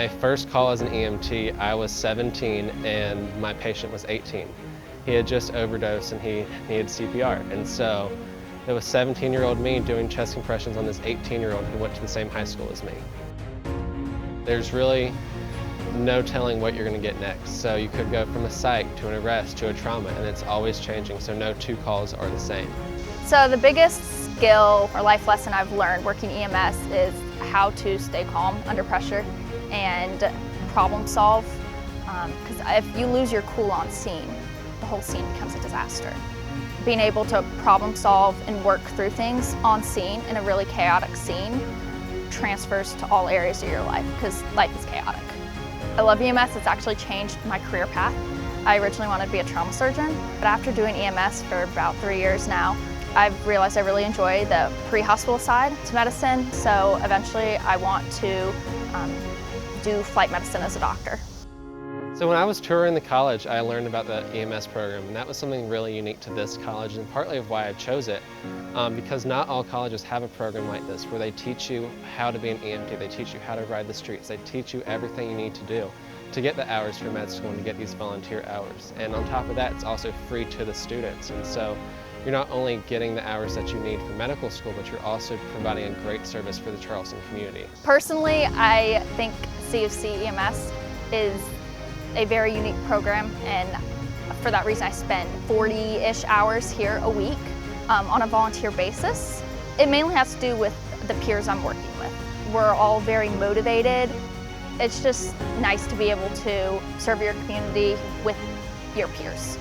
My first call as an EMT, I was 17 and my patient was 18. He had just overdosed and he needed CPR. And so it was 17-year-old me doing chest compressions on this 18-year-old who went to the same high school as me. There's really no telling what you're going to get next. So you could go from a psych to an arrest to a trauma, and it's always changing, so no two calls are the same. So the biggest skill or life lesson I've learned working EMS is how to stay calm under pressure and problem solve. Because if you lose your cool on scene, the whole scene becomes a disaster. Being able to problem solve and work through things on scene in a really chaotic scene transfers to all areas of your life, because life is chaotic. I love EMS. It's actually changed my career path. I originally wanted to be a trauma surgeon, but after doing EMS for about 3 years now, I've realized I really enjoy the pre-hospital side to medicine, so eventually I want to do flight medicine as a doctor. So when I was touring the college, I learned about the EMS program, and that was something really unique to this college, and partly of why I chose it, because not all colleges have a program like this where they teach you how to be an EMT, they teach you how to ride the streets, they teach you everything you need to do to get the hours for med school and to get these volunteer hours. And on top of that, it's also free to the students, and so you're not only getting the hours that you need for medical school, but you're also providing a great service for the Charleston community. Personally, I think CofC EMS is a very unique program, and for that reason I spend 40-ish hours here a week on a volunteer basis. It mainly has to do with the peers I'm working with. We're all very motivated. It's just nice to be able to serve your community with your peers.